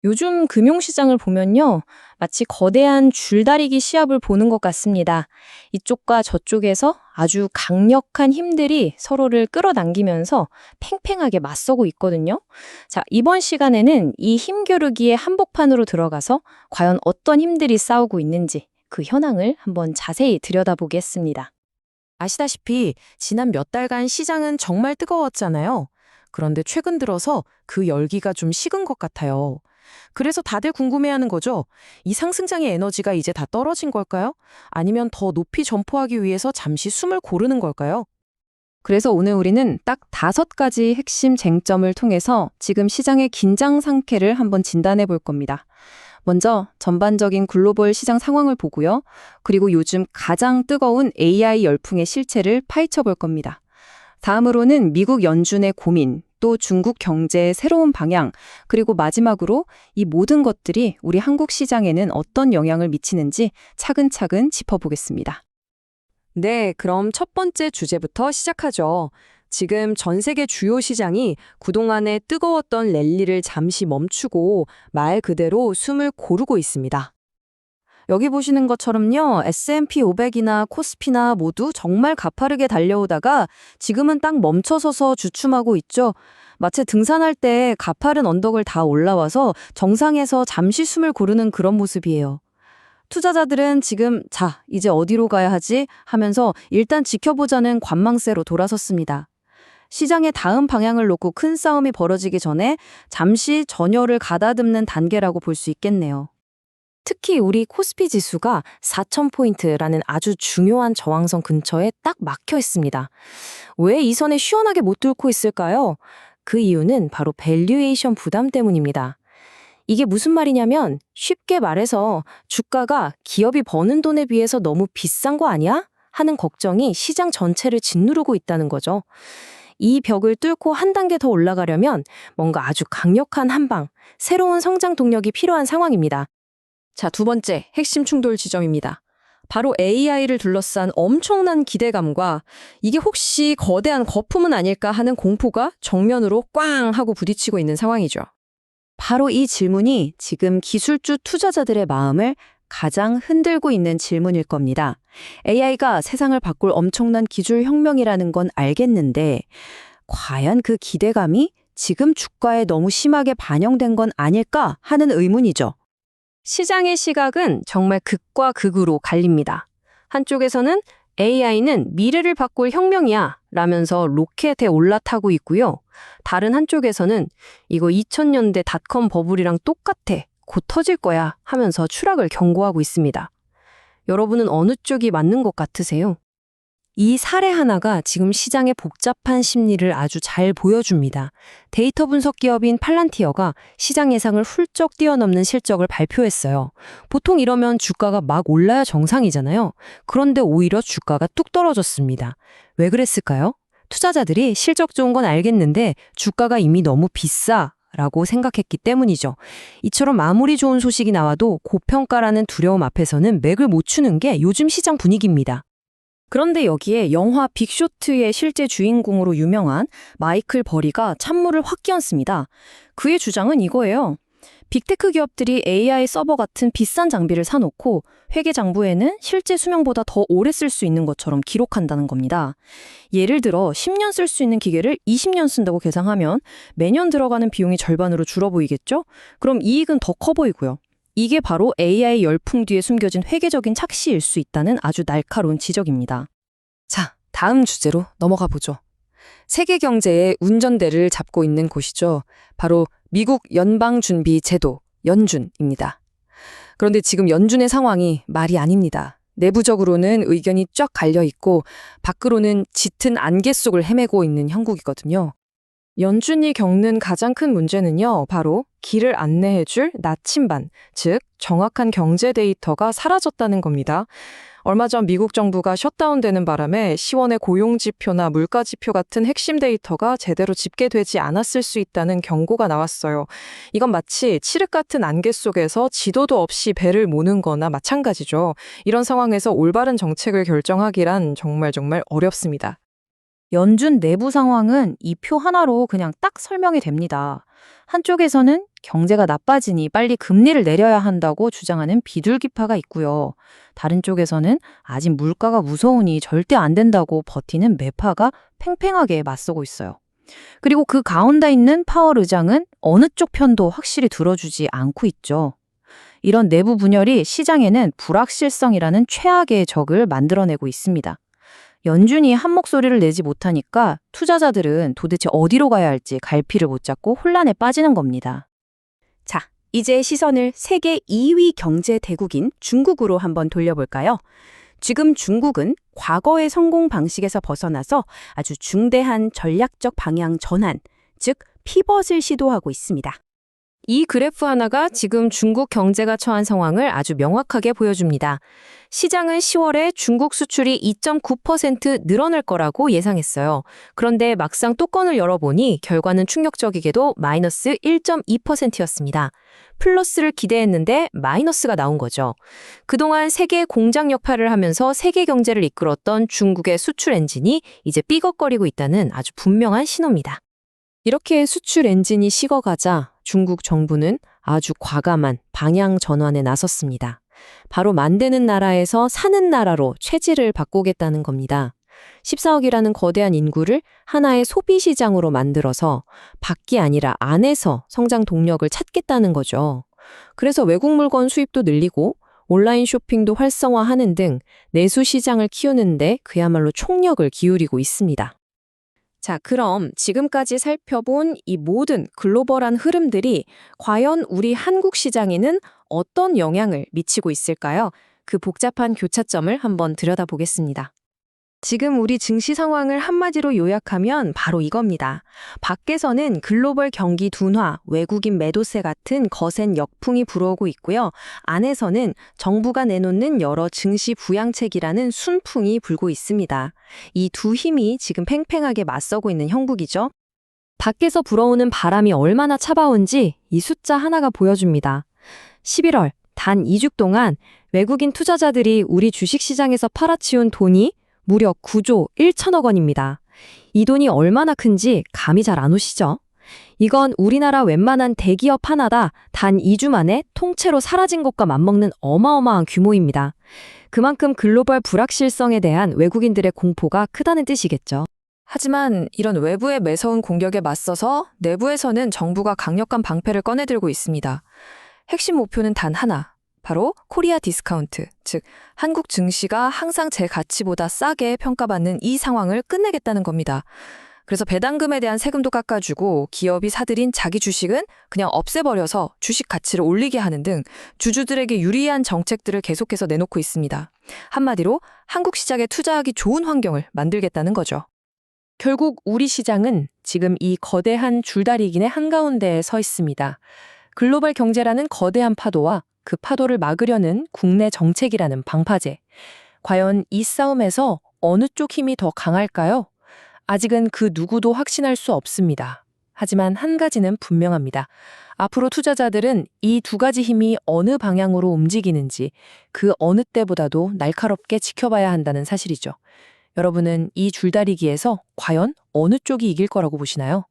요즘 금융시장을 보면요. 마치 거대한 줄다리기 시합을 보는 것 같습니다. 이쪽과 저쪽에서 아주 강력한 힘들이 서로를 끌어당기면서 팽팽하게 맞서고 있거든요. 자, 이번 시간에는 이 힘겨루기의 한복판으로 들어가서 과연 어떤 힘들이 싸우고 있는지 그 현황을 한번 자세히 들여다보겠습니다. 아시다시피 지난 몇 달간 시장은 정말 뜨거웠잖아요. 그런데 최근 들어서 그 열기가 좀 식은 것 같아요. 그래서 다들 궁금해하는 거죠. 이 상승장의 에너지가 이제 다 떨어진 걸까요? 아니면 더 높이 점포하기 위해서 잠시 숨을 고르는 걸까요? 그래서 오늘 우리는 딱 5가지 핵심 쟁점을 통해서 지금 시장의 긴장 상태를 한번 진단해 볼 겁니다. 먼저 전반적인 글로벌 시장 상황을 보고요. 그리고 요즘 가장 뜨거운 AI 열풍의 실체를 파헤쳐 볼 겁니다. 다음으로는 미국 연준의 고민, 또 중국 경제의 새로운 방향, 그리고 마지막으로 이 모든 것들이 우리 한국 시장에는 어떤 영향을 미치는지 차근차근 짚어보겠습니다. 네, 그럼 첫 번째 주제부터 시작하죠. 지금 전 세계 주요 시장이 그동안의 뜨거웠던 랠리를 잠시 멈추고 말 그대로 숨을 고르고 있습니다. 여기 보시는 것처럼요, S&P 500이나 코스피나 모두 정말 가파르게 달려오다가 지금은 딱 멈춰서서 주춤하고 있죠. 마치 등산할 때 가파른 언덕을 다 올라와서 정상에서 잠시 숨을 고르는 그런 모습이에요. 투자자들은 지금 자, 이제 어디로 가야 하지? 하면서 일단 지켜보자는 관망세로 돌아섰습니다. 시장의 다음 방향을 놓고 큰 싸움이 벌어지기 전에 잠시 전열을 가다듬는 단계라고 볼 수 있겠네요. 특히 우리 코스피 지수가 4,000포인트라는 아주 중요한 저항선 근처에 딱 막혀 있습니다. 왜 이 선에 시원하게 못 뚫고 있을까요? 그 이유는 바로 밸류에이션 부담 때문입니다. 이게 무슨 말이냐면 쉽게 말해서 주가가 기업이 버는 돈에 비해서 너무 비싼 거 아니야? 하는 걱정이 시장 전체를 짓누르고 있다는 거죠. 이 벽을 뚫고 한 단계 더 올라가려면 뭔가 아주 강력한 한방, 새로운 성장 동력이 필요한 상황입니다. 자, 두 번째 핵심 충돌 지점입니다. 바로 AI를 둘러싼 엄청난 기대감과 이게 혹시 거대한 거품은 아닐까 하는 공포가 정면으로 꽝 하고 부딪히고 있는 상황이죠. 바로 이 질문이 지금 기술주 투자자들의 마음을 가장 흔들고 있는 질문일 겁니다. AI가 세상을 바꿀 엄청난 기술 혁명이라는 건 알겠는데, 과연 그 기대감이 지금 주가에 너무 심하게 반영된 건 아닐까 하는 의문이죠. 시장의 시각은 정말 극과 극으로 갈립니다. 한쪽에서는 AI는 미래를 바꿀 혁명이야 라면서 로켓에 올라타고 있고요. 다른 한쪽에서는 이거 2000년대 닷컴 버블이랑 똑같아. 곧 터질 거야 하면서 추락을 경고하고 있습니다. 여러분은 어느 쪽이 맞는 것 같으세요? 이 사례 하나가 지금 시장의 복잡한 심리를 아주 잘 보여줍니다. 데이터 분석 기업인 팔란티어가 시장 예상을 훌쩍 뛰어넘는 실적을 발표했어요. 보통 이러면 주가가 막 올라야 정상이잖아요. 그런데 오히려 주가가 뚝 떨어졌습니다. 왜 그랬을까요? 투자자들이 실적 좋은 건 알겠는데 주가가 이미 너무 비싸 라고 생각했기 때문이죠. 이처럼 아무리 좋은 소식이 나와도 고평가라는 두려움 앞에서는 맥을 못 추는 게 요즘 시장 분위기입니다. 그런데 여기에 영화 빅쇼트의 실제 주인공으로 유명한 마이클 버리가 찬물을 확 끼얹습니다. 그의 주장은 이거예요. 빅테크 기업들이 AI 서버 같은 비싼 장비를 사놓고 회계 장부에는 실제 수명보다 더 오래 쓸 수 있는 것처럼 기록한다는 겁니다. 예를 들어 10년 쓸 수 있는 기계를 20년 쓴다고 계산하면 매년 들어가는 비용이 절반으로 줄어 보이겠죠? 그럼 이익은 더 커 보이고요. 이게 바로 AI 열풍 뒤에 숨겨진 회계적인 착시일 수 있다는 아주 날카로운 지적입니다. 자, 다음 주제로 넘어가 보죠. 세계 경제의 운전대를 잡고 있는 곳이죠. 바로 미국 연방준비제도, 연준입니다. 그런데 지금 연준의 상황이 말이 아닙니다. 내부적으로는 의견이 쫙 갈려 있고 밖으로는 짙은 안개 속을 헤매고 있는 형국이거든요. 연준이 겪는 가장 큰 문제는요, 바로 길을 안내해줄 나침반, 즉 정확한 경제 데이터가 사라졌다는 겁니다. 얼마 전 미국 정부가 셧다운되는 바람에 시원의 고용지표나 물가지표 같은 핵심 데이터가 제대로 집계되지 않았을 수 있다는 경고가 나왔어요. 이건 마치 칠흑 같은 안개 속에서 지도도 없이 배를 모는 거나 마찬가지죠. 이런 상황에서 올바른 정책을 결정하기란 정말 어렵습니다. 연준 내부 상황은 이 표 하나로 그냥 딱 설명이 됩니다. 한쪽에서는 경제가 나빠지니 빨리 금리를 내려야 한다고 주장하는 비둘기파가 있고요. 다른 쪽에서는 아직 물가가 무서우니 절대 안 된다고 버티는 매파가 팽팽하게 맞서고 있어요. 그리고 그 가운데 있는 파월 의장은 어느 쪽 편도 확실히 들어주지 않고 있죠. 이런 내부 분열이 시장에는 불확실성이라는 최악의 적을 만들어내고 있습니다. 연준이 한 목소리를 내지 못하니까 투자자들은 도대체 어디로 가야 할지 갈피를 못 잡고 혼란에 빠지는 겁니다. 자, 이제 시선을 세계 2위 경제 대국인 중국으로 한번 돌려볼까요? 지금 중국은 과거의 성공 방식에서 벗어나서 아주 중대한 전략적 방향 전환, 즉 피벗을 시도하고 있습니다. 이 그래프 하나가 지금 중국 경제가 처한 상황을 아주 명확하게 보여줍니다. 시장은 10월에 중국 수출이 2.9% 늘어날 거라고 예상했어요. 그런데 막상 뚜껑을 열어보니 결과는 충격적이게도 마이너스 1.2%였습니다. 플러스를 기대했는데 마이너스가 나온 거죠. 그동안 세계 공장 역할을 하면서 세계 경제를 이끌었던 중국의 수출 엔진이 이제 삐걱거리고 있다는 아주 분명한 신호입니다. 이렇게 수출 엔진이 식어가자 중국 정부는 아주 과감한 방향 전환에 나섰습니다. 바로 만드는 나라에서 사는 나라로 체질을 바꾸겠다는 겁니다. 14억이라는 거대한 인구를 하나의 소비 시장으로 만들어서 밖이 아니라 안에서 성장 동력을 찾겠다는 거죠. 그래서 외국 물건 수입도 늘리고 온라인 쇼핑도 활성화하는 등 내수 시장을 키우는데 그야말로 총력을 기울이고 있습니다. 자, 그럼 지금까지 살펴본 이 모든 글로벌한 흐름들이 과연 우리 한국 시장에는 어떤 영향을 미치고 있을까요? 그 복잡한 교차점을 한번 들여다보겠습니다. 지금 우리 증시 상황을 한마디로 요약하면 바로 이겁니다. 밖에서는 글로벌 경기 둔화, 외국인 매도세 같은 거센 역풍이 불어오고 있고요. 안에서는 정부가 내놓는 여러 증시 부양책이라는 순풍이 불고 있습니다. 이 두 힘이 지금 팽팽하게 맞서고 있는 형국이죠. 밖에서 불어오는 바람이 얼마나 차가운지 이 숫자 하나가 보여줍니다. 11월 단 2주 동안 외국인 투자자들이 우리 주식시장에서 팔아치운 돈이 무려 9조 1천억 원입니다. 이 돈이 얼마나 큰지 감이 잘 안 오시죠? 이건 우리나라 웬만한 대기업 하나다 단 2주 만에 통째로 사라진 것과 맞먹는 어마어마한 규모입니다. 그만큼 글로벌 불확실성에 대한 외국인들의 공포가 크다는 뜻이겠죠. 하지만 이런 외부의 매서운 공격에 맞서서 내부에서는 정부가 강력한 방패를 꺼내들고 있습니다. 핵심 목표는 단 하나. 바로 코리아 디스카운트, 즉 한국 증시가 항상 제 가치보다 싸게 평가받는 이 상황을 끝내겠다는 겁니다. 그래서 배당금에 대한 세금도 깎아주고 기업이 사들인 자기 주식은 그냥 없애버려서 주식 가치를 올리게 하는 등 주주들에게 유리한 정책들을 계속해서 내놓고 있습니다. 한마디로 한국 시장에 투자하기 좋은 환경을 만들겠다는 거죠. 결국 우리 시장은 지금 이 거대한 줄다리기의 한가운데에 서 있습니다. 글로벌 경제라는 거대한 파도와 그 파도를 막으려는 국내 정책이라는 방파제. 과연 이 싸움에서 어느 쪽 힘이 더 강할까요? 아직은 그 누구도 확신할 수 없습니다. 하지만 한 가지는 분명합니다. 앞으로 투자자들은 이 두 가지 힘이 어느 방향으로 움직이는지 그 어느 때보다도 날카롭게 지켜봐야 한다는 사실이죠. 여러분은 이 줄다리기에서 과연 어느 쪽이 이길 거라고 보시나요?